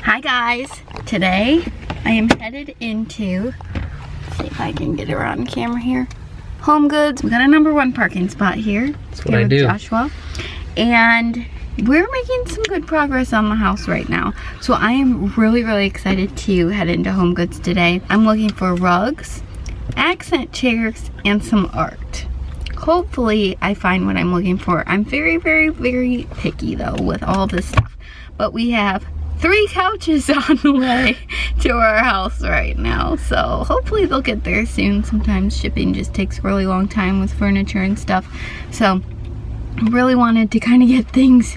Hi guys, today I am headed into, let's see if I can get it on camera here, Homegoods. We got a #1 parking spot here. That's what I do. Joshua. And we're making some good progress on the house right now. So I am really excited to head into Homegoods today. I'm looking for rugs, accent chairs, and some art. Hopefully I find what I'm looking for. I'm very picky though with all this stuff. But we have 3 couches on the way to our house right now, so hopefully they'll get there soon. Sometimes shipping just takes a really long time with furniture and stuff, so I really wanted to kind of get things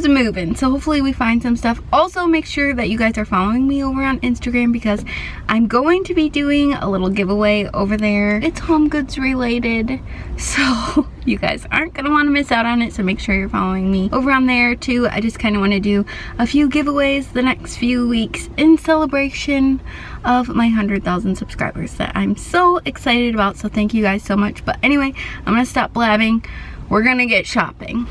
moving, so hopefully we find some stuff. Also, make sure that you guys are following me over on Instagram because I'm going to be doing a little giveaway over there. It's Homegoods related, so you guys aren't gonna want to miss out on it, so make sure you're following me over on there too. I just kind of want to do a few giveaways the next few weeks in celebration of my 100,000 subscribers that I'm so excited about, so thank you guys so much. But anyway, I'm gonna stop blabbing. We're gonna get shopping.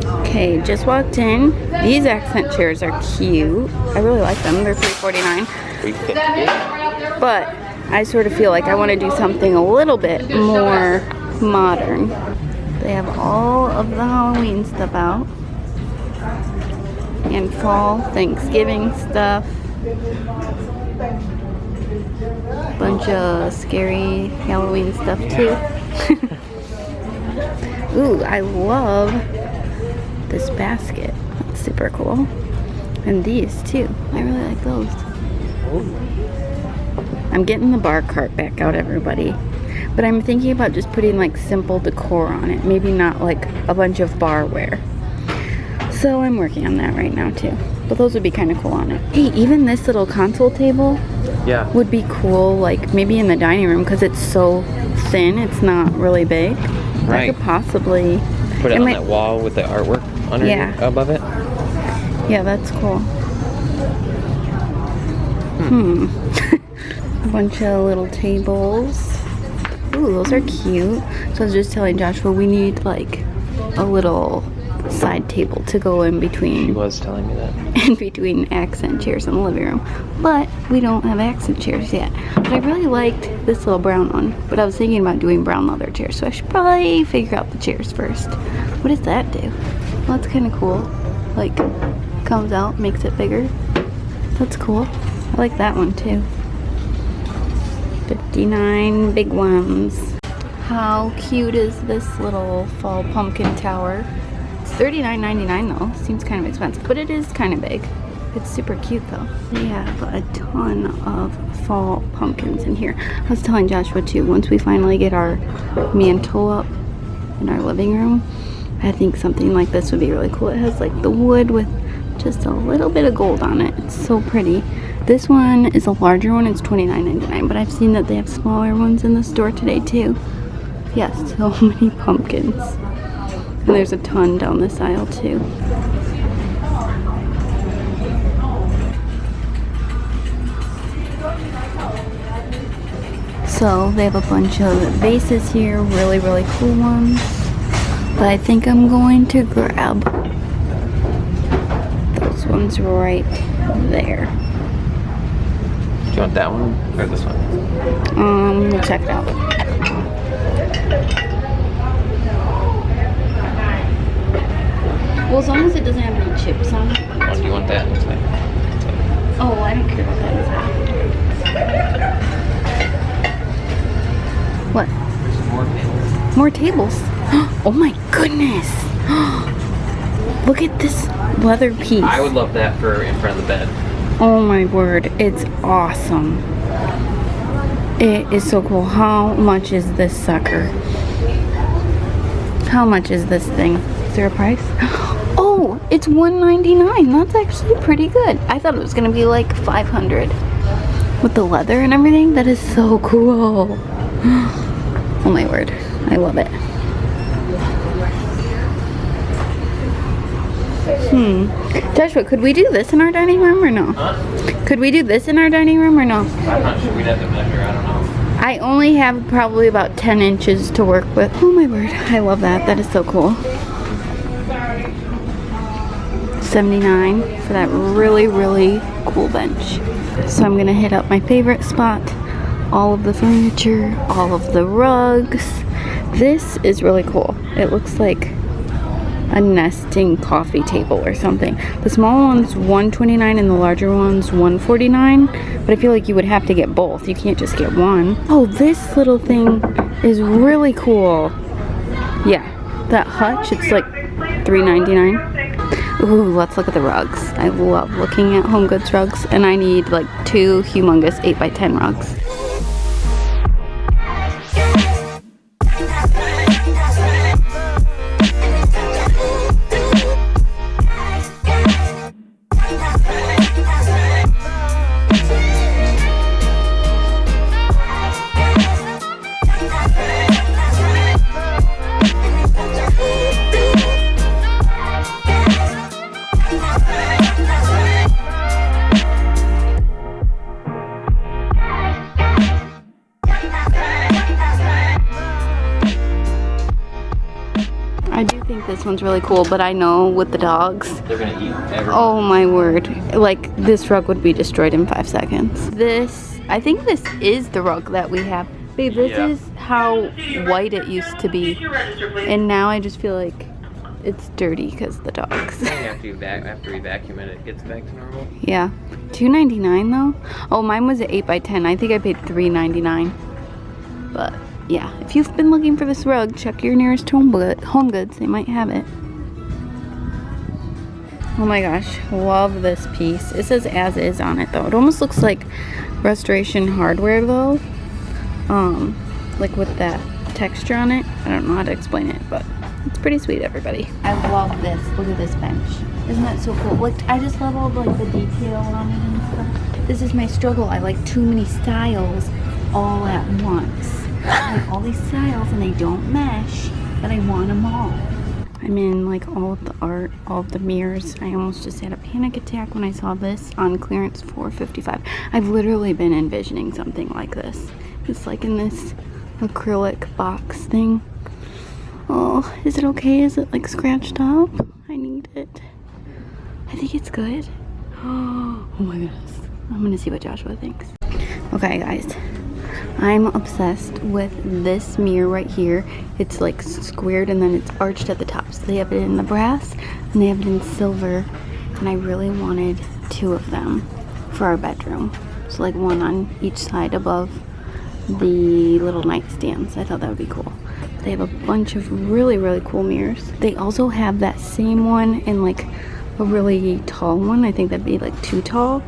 Okay, just walked in. These accent chairs are cute. I really like them. They're $3.49. But I sort of feel like I want to do something a little bit more modern. They have all of the Halloween stuff out. And fall, Thanksgiving stuff. Bunch of scary Halloween stuff too. Ooh, I love this basket. That's super cool. And these too. I really like those. I'm getting the bar cart back out, everybody. But I'm thinking about just putting like simple decor on it. Maybe not like a bunch of barware. So I'm working on that right now too. But those would be kind of cool on it. Hey, even this little console table would be cool, like maybe in the dining room because it's so thin. It's not really big. Right. I could possibly put it on that wall with the artwork underneath, above it. Yeah, that's cool. A bunch of little tables. Ooh, those are cute. So I was just telling Joshua we need like a little side table to go in between. She was telling me that. In between accent chairs in the living room. But we don't have accent chairs yet. But I really liked this little brown one. But I was thinking about doing brown leather chairs. So I should probably figure out the chairs first. What does that do? Well, that's kind of cool. Like, comes out, makes it bigger. That's cool. I like that one too. 59 big ones. How cute is this little fall pumpkin tower? It's $39.99 though. Seems kind of expensive, but it is kind of big. It's super cute though. They have a ton of fall pumpkins in here. I was telling Joshua too, once we finally get our mantle up in our living room, I think something like this would be really cool. It has like the wood with just a little bit of gold on it. It's so pretty. This one is a larger one. It's $29.99, but I've seen that they have smaller ones in the store today too. Yes, so many pumpkins. And there's a ton down this aisle too. So they have a bunch of vases here, really cool ones. But I think I'm going to grab those ones right there. Do you want that one or this one? We'll check it out. Well, as long as it doesn't have any chips on it. Or do you want that? Oh, I don't care about that inside. What? There's more tables. More tables? Oh my goodness! Look at this leather piece. I would love that for in front of the bed. Oh my word, it's awesome. It is so cool. How much is this sucker? How much is this thing? Is there a price? Oh, it's $199. That's actually pretty good. I thought it was gonna be like $500 with the leather and everything. That is so cool. Oh my word, I love it. Joshua, could we do this in our dining room or no? Huh? Could we do this in our dining room or no? I'm not sure. We'd have to measure. I don't know. I only have probably about 10 inches to work with. Oh my word, I love that. That is so cool. $79 for that really, really cool bench. So I'm gonna hit up my favorite spot, all of the furniture, all of the rugs. This is really cool. It looks like a nesting coffee table or something. The small one's $129 and the larger one's $149, but I feel like you would have to get both. You can't just get one. Oh, this little thing is really cool. Yeah, that hutch, it's like $3.99. Ooh, let's look at the rugs. I love looking at Homegoods rugs, and I need like 2 humongous 8x10 rugs. I do think this one's really cool, but I know with the dogs, They're gonna eat everything. oh my word, like this rug would be destroyed in 5 seconds. I think this is the rug that we have. Babe, this is how white it used to be, and now I just feel like it's dirty because of the dogs. After we vacuum it, it gets back to normal. Yeah, $2.99 though. Oh, mine was an 8x10. I think I paid $3.99. But yeah, if you've been looking for this rug, check your nearest HomeGoods. They might have it. Oh my gosh, love this piece. It says as is on it though. It almost looks like restoration hardware though. Like with that texture on it. I don't know how to explain it, but it's pretty sweet, everybody. I love this. Look at this bench. Isn't that so cool? Like, I just love all like the detail on it and stuff. This is my struggle. I like too many styles all at once. I like all these styles and they don't mesh, but I want them all. I'm in like all of the art, all of the mirrors. I almost just had a panic attack when I saw this on clearance for $55. I've literally been envisioning something like this. It's like in this acrylic box thing. Oh, is it okay? Is it like scratched up? I need it. I think it's good. Oh my goodness. I'm gonna see what Joshua thinks. Okay guys, I'm obsessed with this mirror right here. It's like squared and then it's arched at the top. So they have it in the brass and they have it in silver. And I really wanted 2 of them for our bedroom. So like one on each side above the little nightstands. I thought that would be cool. They have a bunch of really, really cool mirrors. They also have that same one in like a really tall one. I think that'd be like too tall.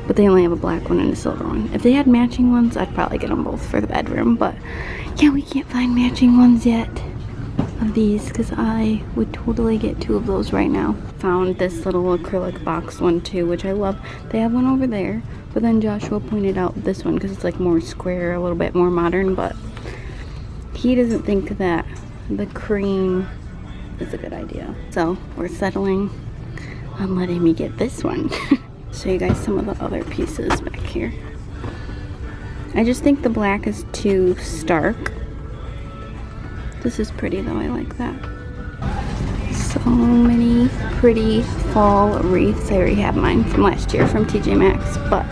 But they only have a black one and a silver one. If they had matching ones, I'd probably get them both for the bedroom. But yeah, we can't find matching ones yet of these because I would totally get 2 of those right now. Found this little acrylic box one too, which I love. They have one over there. But then Joshua pointed out this one because it's like more square, a little bit more modern. But he doesn't think that the cream is a good idea. So we're settling on letting me get this one. Show you guys some of the other pieces back here. I just think the black is too stark. This is pretty though, I like that. So many pretty fall wreaths. I already have mine from last year from TJ Maxx, but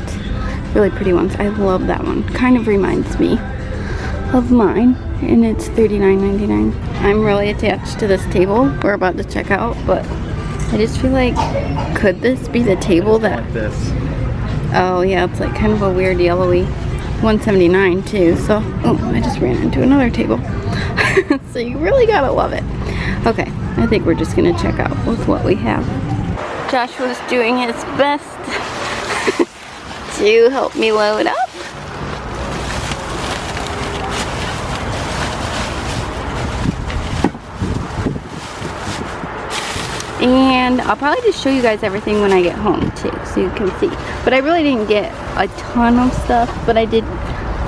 really pretty ones. I love that one. Kind of reminds me of mine, and it's $39.99. I'm really attached to this table we're about to check out, but I just feel like, could this be the table that... Like this. Oh yeah, it's like kind of a weird yellowy. $179 too, so... Oh, I just ran into another table. So you really gotta love it. Okay, I think we're just gonna check out with what we have. Joshua's doing his best to help me load up. And I'll probably just show you guys everything when I get home too, so you can see. But I really didn't get a ton of stuff, but I did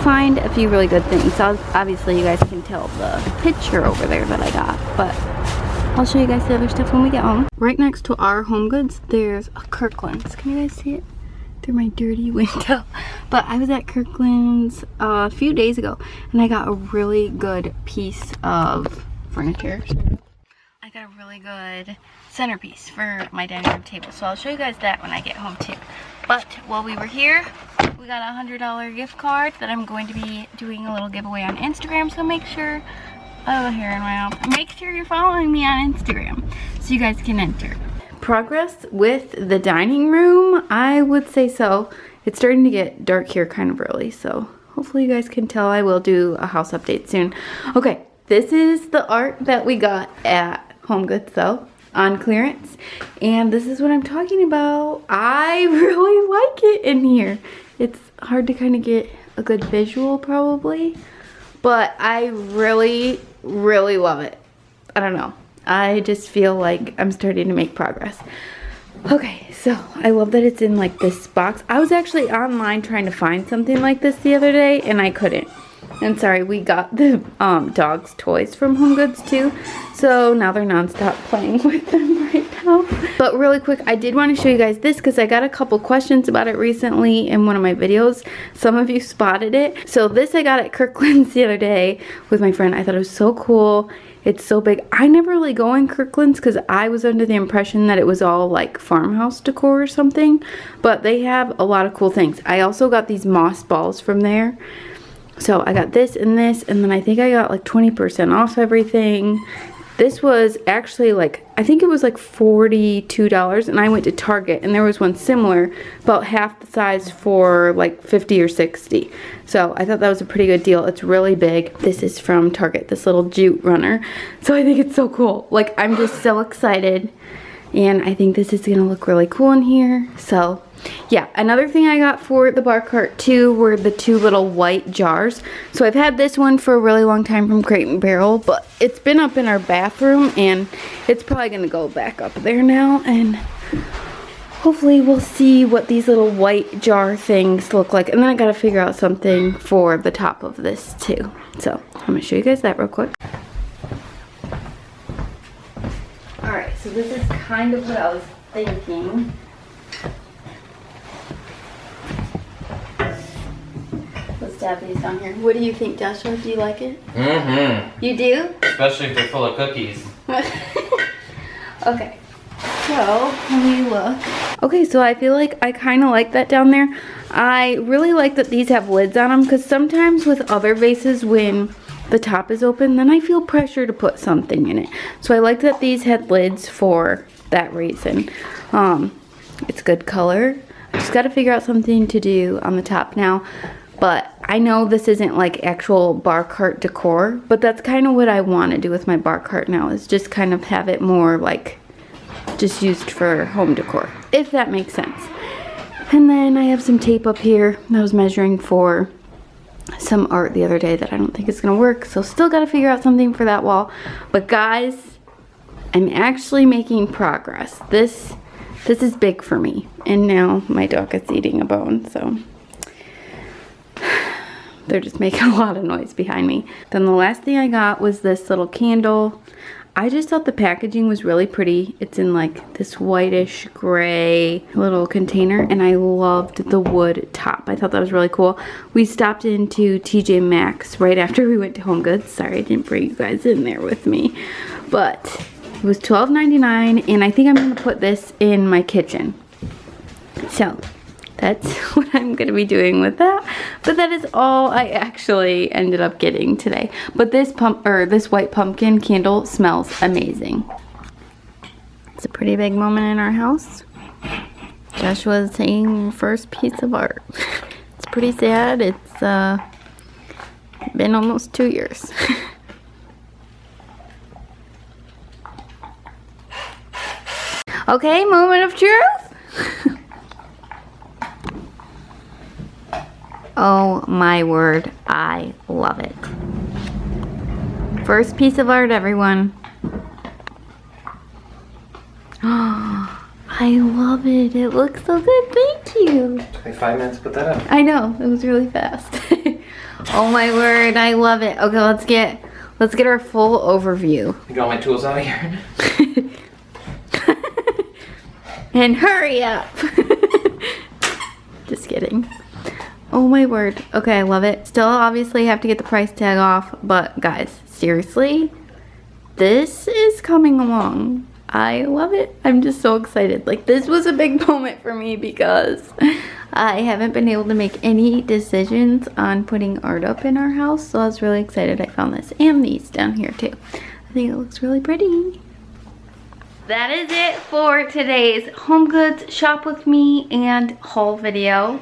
find a few really good things. So obviously you guys can tell the picture over there that I got, but I'll show you guys the other stuff when we get home. Right next to our HomeGoods, there's a Kirkland's. Can you guys see it through my dirty window? But I was at Kirkland's a few days ago, and I got a really good piece of furniture. I got a really good centerpiece for my dining room table. So I'll show you guys that when I get home too. But while we were here, we got a $100 gift card that I'm going to be doing a little giveaway on Instagram. So make sure, oh, hair in my mouth. Make sure you're following me on Instagram so you guys can enter. Progress with the dining room, I would say so. It's starting to get dark here kind of early, so hopefully you guys can tell. I will do a house update soon. Okay, this is the art that we got at Homegoods though, on clearance. And this is what I'm talking about. I really like it in here. It's hard to kind of get a good visual probably, but I really, really love it. I don't know. I just feel like I'm starting to make progress. Okay, so I love that it's in like this box. I was actually online trying to find something like this the other day and I couldn't. And sorry, we got the dog's toys from Homegoods too. So now they're nonstop playing with them right now. But really quick, I did want to show you guys this because I got a couple questions about it recently in one of my videos. Some of you spotted it. So this I got at Kirkland's the other day with my friend. I thought it was so cool. It's so big. I never really go in Kirkland's because I was under the impression that it was all like farmhouse decor or something. But they have a lot of cool things. I also got these moss balls from there. So I got this, and then I think I got like 20% off everything. This was actually like, I think it was like $42, and I went to Target and there was one similar, about half the size for like 50 or 60. So I thought that was a pretty good deal. It's really big. This is from Target, this little jute runner. So I think it's so cool. Like, I'm just so excited, and I think this is gonna look really cool in here. So yeah, another thing I got for the bar cart too were the two little white jars. So I've had this one for a really long time from Crate & Barrel, but it's been up in our bathroom and it's probably gonna go back up there now, and hopefully we'll see what these little white jar things look like. And then I gotta figure out something for the top of this too. So I'm gonna show you guys that real quick. Alright, so this is kind of what I was thinking. Let's dab these down here. What do you think, Joshua? Do you like it? Mm-hmm. You do? Especially if they're full of cookies. Okay, so let me look. Okay, so I feel like I kind of like that down there. I really like that these have lids on them, because sometimes with other vases when the top is open, then I feel pressure to put something in it. So I like that these had lids for that reason. It's good color. I just got to figure out something to do on the top now. But I know this isn't like actual bar cart decor, but that's kind of what I want to do with my bar cart now, is just kind of have it more like just used for home decor, if that makes sense. And then I have some tape up here that I was measuring for some art the other day that I don't think is going to work, so still got to figure out something for that wall. But guys, I'm actually making progress. This is big for me, and now my dog is eating a bone, so they're just making a lot of noise behind me. Then the last thing I got was this little candle. I just thought the packaging was really pretty. It's in like this whitish gray little container, and I loved the wood top. I thought that was really cool. We stopped into TJ Maxx right after we went to Homegoods. Sorry I didn't bring you guys in there with me, but it was $12.99, and I think I'm gonna put this in my kitchen. So that's what I'm gonna be doing with that. But that is all I actually ended up getting today. But this white pumpkin candle smells amazing. It's a pretty big moment in our house. Joshua's seeing your first piece of art. It's pretty sad. It's been almost 2 years. Okay, moment of truth. Oh my word, I love it. First piece of art, everyone. Oh, I love it. It looks so good. Thank you. Took me 5 minutes to put that up. I know, it was really fast. Oh my word, I love it. Okay, let's get our full overview. You got my tools out here? And hurry up. Just kidding. Oh my word. Okay, I love it. Still obviously have to get the price tag off, but guys, seriously, this is coming along. I love it. I'm just so excited. Like, this was a big moment for me because I haven't been able to make any decisions on putting art up in our house. So I was really excited I found this, and these down here too. I think it looks really pretty. That is it for today's HomeGoods shop with me and haul video.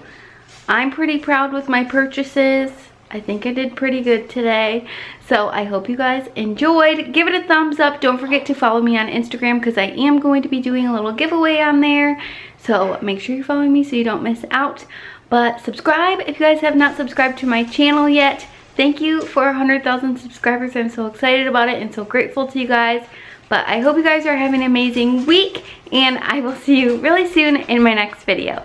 I'm pretty proud with my purchases. I think I did pretty good today. So I hope you guys enjoyed. Give it a thumbs up. Don't forget to follow me on Instagram because I am going to be doing a little giveaway on there. So make sure you're following me so you don't miss out. But subscribe if you guys have not subscribed to my channel yet. Thank you for 100,000 subscribers. I'm so excited about it and so grateful to you guys. But I hope you guys are having an amazing week, and I will see you really soon in my next video.